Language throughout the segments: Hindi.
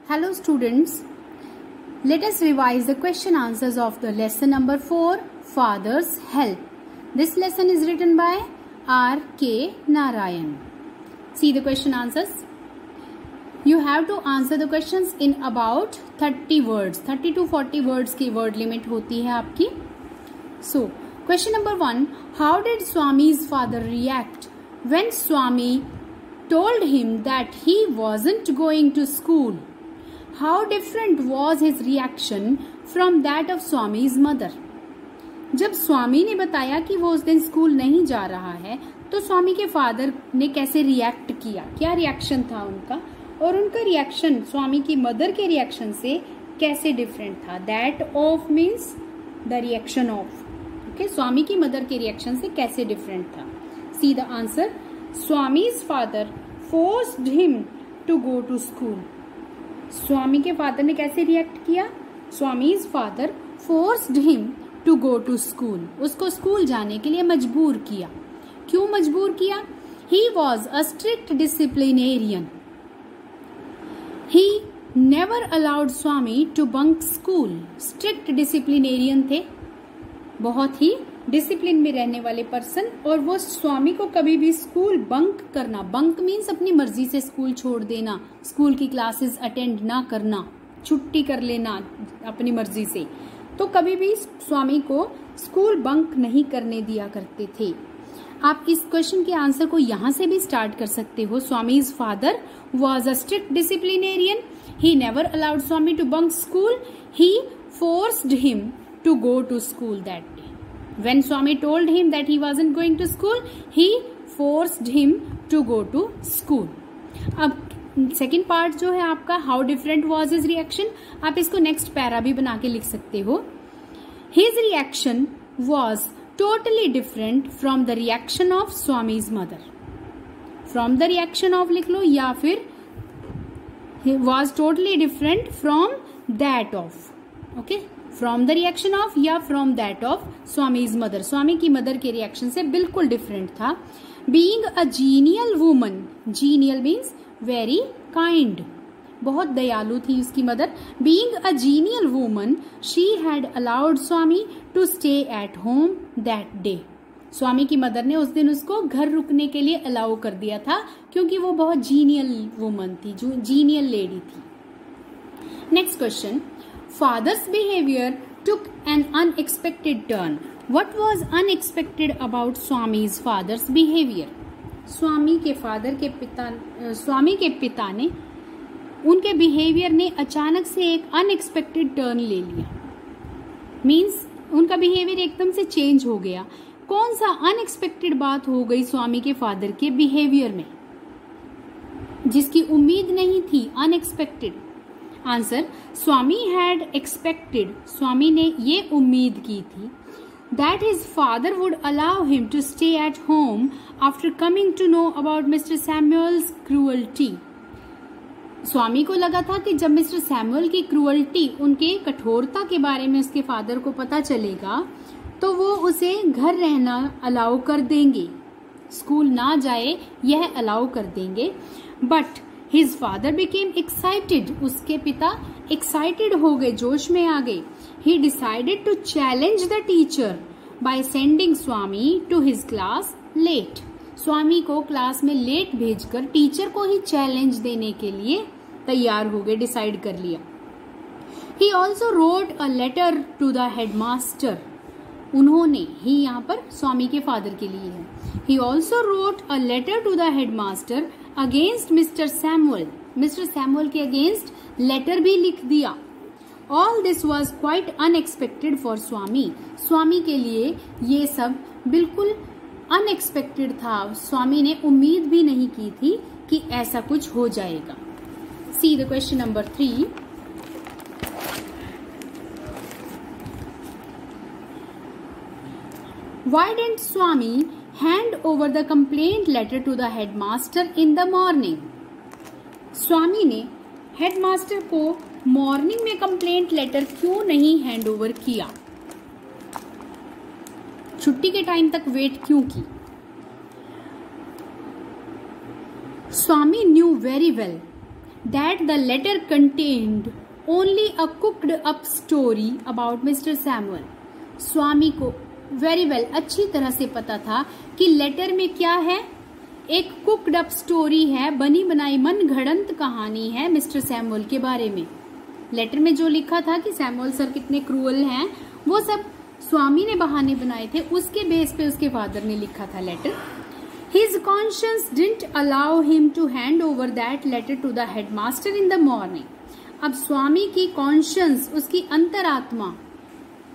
Hello students, let us revise the question answers of the lesson number 4, Father's Help. This lesson is written by R. K. Narayan. See the question answers. You have to answer the questions in about 30 words. 30 to 40 words की word limit होती है आपकी. So, question number 1. How did Swami's father react when Swami told him that he wasn't going to school? How different was his reaction from that of Swami's mother? जब स्वामी ने बताया कि वो उस दिन स्कूल नहीं जा रहा है, तो स्वामी के फादर ने कैसे रिएक्ट किया, क्या रिएक्शन था उनका, और उनका रिएक्शन स्वामी की मदर के रिएक्शन से कैसे डिफरेंट था. That of means the reaction of. Okay, Swami की मदर के रिएक्शन से कैसे डिफरेंट था. See the answer. Swami's father forced him to go to school. Swami के फादर ने कैसे रिएक्ट किया. Swami's father forced him to go to school. उसको स्कूल जाने के लिए मजबूर किया. क्यों मजबूर किया. He was a strict disciplinarian. He never allowed Swami to bunk school. Strict disciplinarian थे, बहुत ही डिसिप्लिन में रहने वाले पर्सन, और वो स्वामी को कभी भी स्कूल बंक करना, बंक मीन्स अपनी मर्जी से स्कूल छोड़ देना, स्कूल की क्लासेस अटेंड ना करना, छुट्टी कर लेना अपनी मर्जी से, तो कभी भी स्वामी को स्कूल बंक नहीं करने दिया करते थे. आप इस क्वेश्चन के आंसर को यहां से भी स्टार्ट कर सकते हो. Swami's father was a strict disciplinarian. He never allowed Swami to bunk school. He forced him to go to school that day. When Swami told him that he wasn't going to school, he forced him to go to school. अब सेकेंड पार्ट जो है आपका, how different was his reaction, आप इसको नेक्स्ट पैरा भी बना के लिख सकते हो. His reaction was totally different from the reaction of Swami's mother. From the reaction of लिख लो, या फिर was totally different from that of. Okay, from the reaction of या from that of Swami's mother. Swami की मदर के रिएक्शन से बिल्कुल डिफरेंट था. Being a genial woman. Genial means very kind, बहुत दयालु थी उसकी mother. Being a genial woman, she had allowed Swami to stay at home that day. Swami की मदर ने उस दिन उसको घर रुकने के लिए अलाउ कर दिया था, क्योंकि वो बहुत जीनियल वुमन थी, जो जीनियल लेडी थी. Next question. Father's behavior took an unexpected turn. What was unexpected about Swami's father's behavior? स्वामी के पिता ने उनके बिहेवियर ने अचानक से एक अनएक्सपेक्टेड टर्न ले लिया. मीन्स उनका बिहेवियर एकदम से चेंज हो गया. कौन सा अनएक्सपेक्टेड बात हो गई स्वामी के फादर के बिहेवियर में, जिसकी उम्मीद नहीं थी, unexpected. Answer. Swami had expected. Swami ने ये उम्मीद की थी that his father would allow him to stay at home after coming to know about Mister Samuel's cruelty. Swami को लगा था कि जब मिस्टर सैमुअल की क्रूअल्टी, उनके कठोरता के बारे में उसके फादर को पता चलेगा, तो वो उसे घर रहना अलाउ कर देंगे, स्कूल ना जाए यह अलाउ कर देंगे. But His father became excited. उसके पिता excited हो गए, जोश में आ गए. He decided to challenge the teacher by sending Swami to his class late. स्वामी को क्लास में लेट भेजकर टीचर को ही चैलेंज देने के लिए तैयार हो गए, डिसाइड कर लिया. He also wrote a letter to the headmaster. उन्होंने, ही यहाँ पर स्वामी के फादर के लिए है. He also wrote a letter to the headmaster against Mr. Samuel. Mr. Samuel के अगेंस्ट लेटर भी लिख दिया. All this was quite unexpected for Swami. स्वामी के लिए ये सब बिल्कुल अनएक्सपेक्टेड था. स्वामी ने उम्मीद भी नहीं की थी कि ऐसा कुछ हो जाएगा. See the question number 3. Why didn't Swami hand over the complaint letter to the headmaster in the morning? स्वामी ने हेडमास्टर को मॉर्निंग में कंप्लेंट लेटर क्यों नहीं हैंड ओवर किया, छुट्टी के टाइम तक वेट क्यों की. Swami knew very well that the letter contained only a cooked up story about Mr. Samuel. स्वामी को very well अच्छी तरह से पता था कि लेटर में क्या है, एक कुकड अप स्टोरी है, बनी बनाई मन घड़ंत कहानी है मिस्टर सैमुअल के बारे में। लेटर में जो लिखा था कि सैमुअल सर कितने क्रूअल हैं, वो सब स्वामी ने बहाने बनाए थे, उसके बेस पे उसके फादर ने लिखा था letter. His conscience didn't allow him to hand over that letter to the headmaster in the morning. अब स्वामी की कॉन्शियंस, उसकी अंतरात्मा,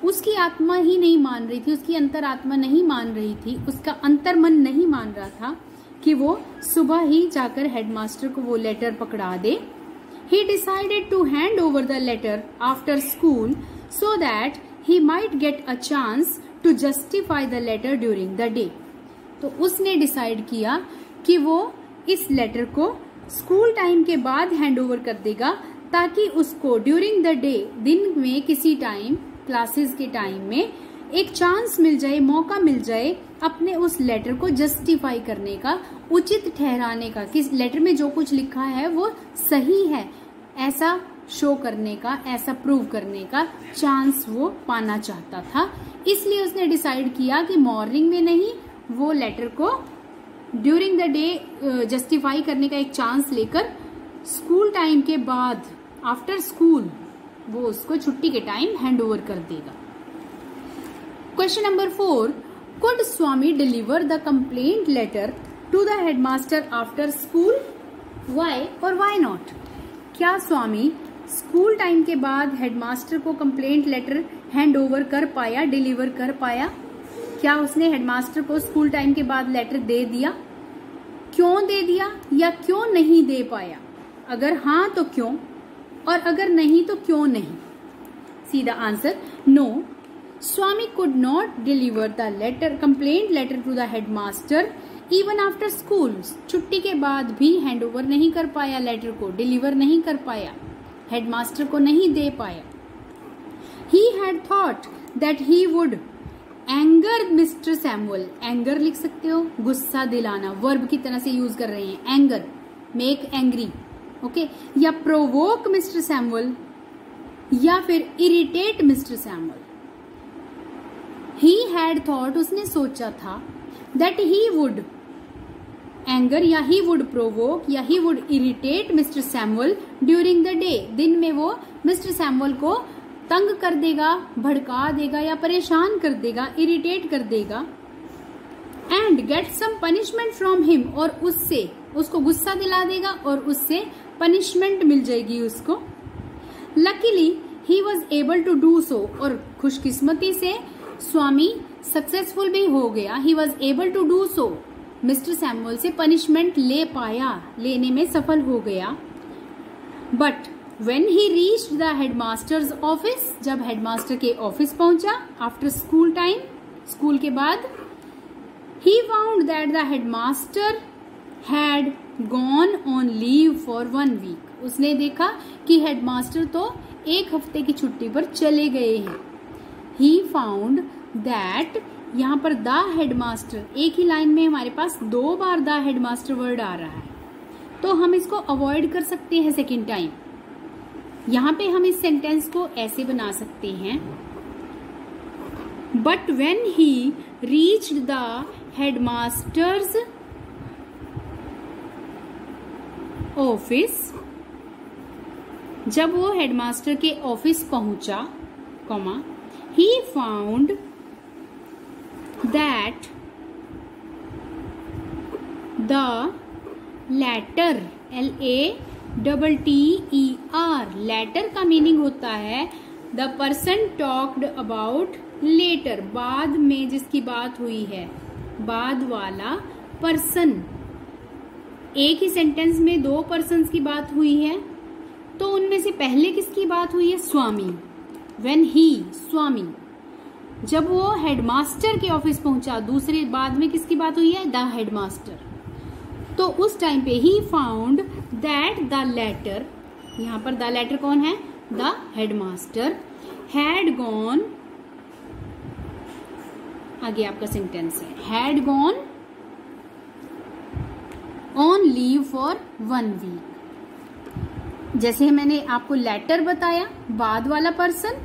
उसकी आत्मा ही नहीं मान रही थी, उसकी अंतरात्मा नहीं मान रही थी, उसका अंतर्मन नहीं मान रहा था कि वो सुबह ही जाकर हेडमास्टर को वो लेटर पकड़ा दे। He decided to hand over the letter after school so that he might get a chance to justify the letter during the day. तो उसने डिसाइड किया कि वो इस लेटर को स्कूल टाइम के बाद हैंड ओवर कर देगा, ताकि उसको ड्यूरिंग द डे, दिन में किसी टाइम, क्लासेस के टाइम में एक चांस मिल जाए, मौका मिल जाए अपने उस लेटर को जस्टिफाई करने का, उचित ठहराने का, कि लेटर में जो कुछ लिखा है वो सही है, ऐसा शो करने का, ऐसा प्रूव करने का चांस वो पाना चाहता था। इसलिए उसने डिसाइड किया कि मॉर्निंग में नहीं, वो लेटर को ड्यूरिंग द डे जस्टिफाई करने का एक चांस लेकर स्कूल टाइम के बाद, आफ्टर स्कूल, वो उसको छुट्टी के टाइम हैंड ओवर कर देगा। Question number 4, could Swami deliver the complaint letter to the headmaster after school? Why और वाई नॉट? क्या स्वामी स्कूल टाइम के बाद हेडमास्टर को कंप्लेंट लेटर हैंड ओवर कर पाया, डिलीवर कर पाया? क्या उसने हेडमास्टर को स्कूल टाइम के बाद लेटर दे दिया? क्यों दे दिया या क्यों नहीं दे पाया? अगर हाँ तो क्यों, और अगर नहीं तो क्यों नहीं? See the answer, no, Swami could not deliver the letter, complaint letter to the headmaster even after school. छुट्टी के बाद भी हैंड ओवर नहीं कर पाया, लेटर को डिलीवर नहीं कर पाया, हेडमास्टर को नहीं दे पाया। He had thought that he would anger Mr. Samuel. Anger लिख सकते हो, गुस्सा दिलाना, वर्ब की तरह से यूज कर रहे हैं, एंगर, मेक एंग्री, ओके, या प्रोवोक मिस्टर सैमुअल, या फिर irritate mister Samuel. He had thought, उसने सोचा था, that he would anger या he would provoke या he would irritate Mr. Samuel during the day. दिन में वो मिस्टर सैमुअल को तंग कर देगा, भड़का देगा या परेशान कर देगा, इरिटेट कर देगा, and get some punishment from him, और उससे उसको गुस्सा दिला देगा और उससे पनिशमेंट मिल जाएगी उसको। Luckily he was able to do so, और खुशकिस्मती से स्वामी सक्सेसफुल भी हो गया। He was able to do so, mister Samuel से पनिशमेंट ले पाया, लेने में सफल हो गया। But When he reached the headmaster's office, जब हेडमास्टर के ऑफिस पहुंचा आफ्टर स्कूल टाइम, स्कूल के बाद, he found that the headmaster had gone on leave for 1 week. उसने देखा कि हेडमास्टर तो 1 हफ्ते की छुट्टी पर चले गए हैं। He found that, यहाँ पर द हेडमास्टर, एक ही लाइन में हमारे पास 2 बार द हेडमास्टर वर्ड आ रहा है, तो हम इसको अवॉइड कर सकते हैं सेकेंड टाइम। यहां पे हम इस सेंटेंस को ऐसे बना सकते हैं, but when he reached the headmaster's office, जब वो हेडमास्टर के ऑफिस पहुंचा, comma, he found that the letter, LATTER, letter का मीनिंग होता है the person talked about letter, बाद में जिसकी बात हुई है, बाद वाला पर्सन। एक ही सेंटेंस में 2 पर्सन्स की बात हुई है, तो उनमें से पहले किसकी बात हुई है? स्वामी। व्हेन ही, स्वामी, जब वो हेडमास्टर के ऑफिस पहुंचा, दूसरे बाद में किसकी बात हुई है? The headmaster. तो उस टाइम पे he found that the letter, यहां पर द लेटर कौन है? द हेडमास्टर, हैड गॉन, आगे आपका सेंटेंस है, had gone on leave for 1 week। जैसे मैंने आपको लेटर बताया, बाद वाला पर्सन,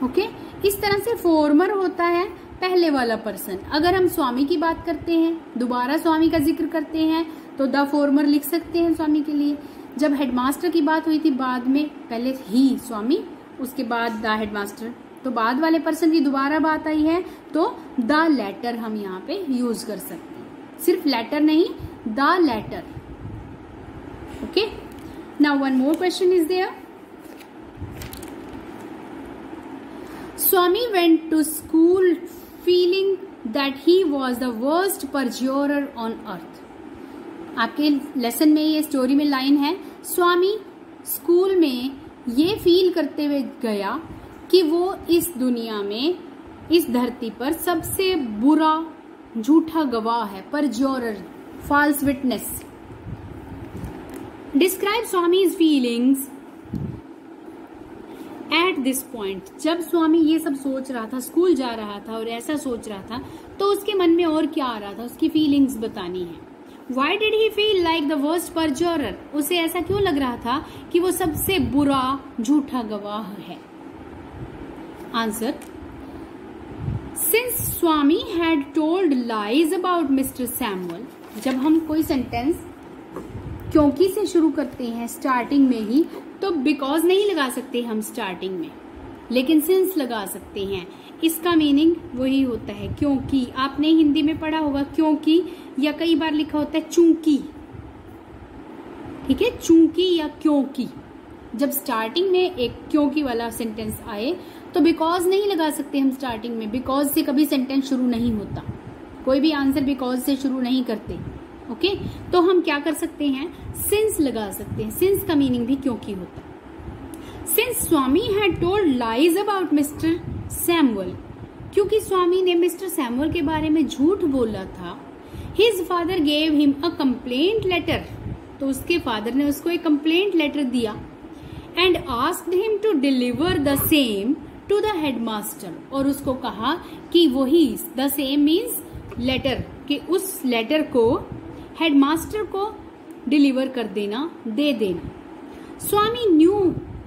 ओके। इस तरह से फॉर्मर होता है पहले वाला पर्सन। अगर हम स्वामी की बात करते हैं, दोबारा स्वामी का जिक्र करते हैं, तो द फॉर्मर लिख सकते हैं स्वामी के लिए। जब हेडमास्टर की बात हुई थी बाद में, पहले ही स्वामी, उसके बाद द हेडमास्टर, तो बाद वाले पर्सन की दोबारा बात आई है तो द लेटर हम यहाँ पे यूज कर सकते हैं। सिर्फ लेटर नहीं, the letter, okay. Now one more question is there. Swami went to school feeling that he was the worst perjurer on earth. आपके लेसन में ये स्टोरी में लाइन है, स्वामी स्कूल में ये फील करते हुए गया कि वो इस दुनिया में, इस धरती पर सबसे बुरा झूठा गवाह है, perjurer, false witness. Describe Swami's feelings at this point. जब स्वामी ये सब सोच रहा था, स्कूल जा रहा था और ऐसा सोच रहा था, तो उसके मन में और क्या आ रहा था, उसकी फीलिंग्स बतानी है। Why did he feel like the worst perjurer? उसे ऐसा क्यों लग रहा था कि वो सबसे बुरा झूठा गवाह है? Answer, since Swami had told lies about Mr. Samuel, जब हम कोई सेंटेंस क्योंकि से शुरू करते हैं स्टार्टिंग में ही, तो बिकॉज नहीं लगा सकते हम स्टार्टिंग में, लेकिन सिंस लगा सकते हैं। इसका मीनिंग वही होता है क्योंकि। आपने हिंदी में पढ़ा होगा क्योंकि, या कई बार लिखा होता है चूंकि, ठीक है, चूंकि या क्योंकि। जब स्टार्टिंग में एक क्योंकि वाला सेंटेंस आए तो बिकॉज नहीं लगा सकते हम स्टार्टिंग में। बिकॉज से कभी सेंटेंस शुरू नहीं होता, कोई भी आंसर बिकॉज से शुरू नहीं करते, ओके। तो हम क्या कर सकते हैं, सिंस लगा सकते हैं। सिंस का मीनिंग भी क्योंकि होता है। Since Swami had told lies about mister Samuel, क्योंकि स्वामी ने मिस्टर सैमुअल के बारे में झूठ बोला था, his father gave him a complaint letter, तो उसके फादर ने उसको एक कंप्लेंट लेटर दिया, and asked him to deliver the same to the headmaster, और उसको कहा कि वही द सेम मीन्स लेटर, कि उस लेटर को हेडमास्टर को डिलीवर कर देना, दे देना। स्वामी न्यू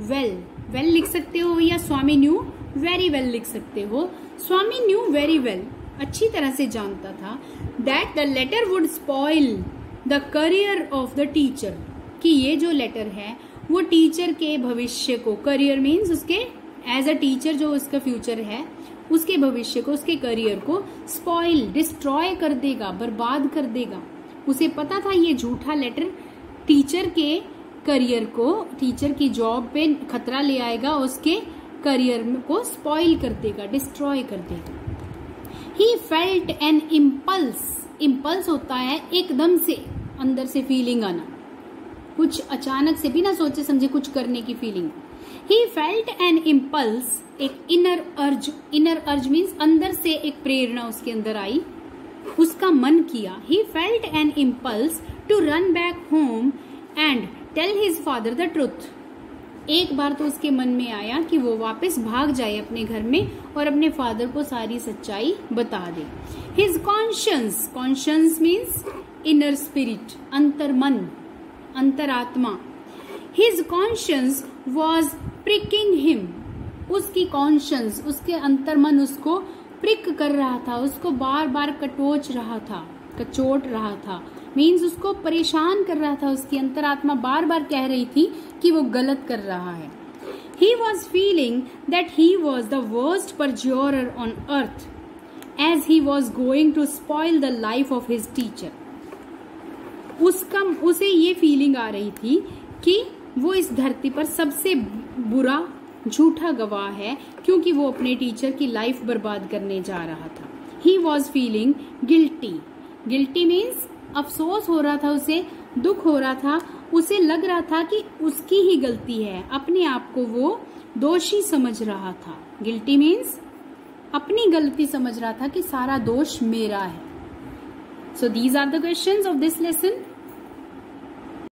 वेल, वेल लिख सकते हो, या स्वामी न्यू वेरी वेल लिख सकते हो। स्वामी न्यू वेरी वेल, अच्छी तरह से जानता था, that the letter would spoil the career of the teacher, कि ये जो लेटर है वो टीचर के भविष्य को, करियर मीन्स उसके एज अ टीचर जो उसका फ्यूचर है, उसके भविष्य को, उसके करियर को स्पॉइल, डिस्ट्रॉय कर देगा, बर्बाद कर देगा। उसे पता था ये झूठा लेटर टीचर के करियर को, टीचर की जॉब पे खतरा ले आएगा, उसके करियर को स्पॉइल कर देगा, डिस्ट्रॉय कर देगा। ही फेल्ट एन इम्पल्स, इम्पल्स होता है एकदम से अंदर से फीलिंग आना, कुछ अचानक से बिना सोचे समझे कुछ करने की feeling. He felt an impulse, एक इनर अर्ज, इनर अर्ज मीन्स अंदर से एक प्रेरणा उसके अंदर आई, उसका मन किया। He felt an impulse to run back home and tell his father the truth, एक बार तो उसके मन में आया कि वो वापस भाग जाए अपने घर में और अपने फादर को सारी सच्चाई बता दे। His conscience, conscience means inner spirit, अंतर मन, अंतरात्मा। His conscience was pricking him, उसकी कॉन्शियंस, उसके अंतर मन उसको प्रिक कर रहा था, उसको बार बार कटोच रहा था, कचोट रहा था, मीन्स उसको परेशान कर रहा था। उसकी अंतरात्मा बार बार कह रही थी कि वो गलत कर रहा है। He was feeling that he was the worst perjurer on earth as he was going to spoil the life of his teacher. उसे ये फीलिंग आ रही थी कि वो इस धरती पर सबसे बुरा झूठा गवाह है, क्योंकि वो अपने टीचर की लाइफ बर्बाद करने जा रहा था। He was feeling guilty. Guilty means अफसोस हो रहा था, उसे दुख हो रहा था, उसे लग रहा था कि उसकी ही गलती है, अपने आप को वो दोषी समझ रहा था। गिल्टी मीन्स अपनी गलती समझ रहा था कि सारा दोष मेरा है। So these are the questions of this lesson.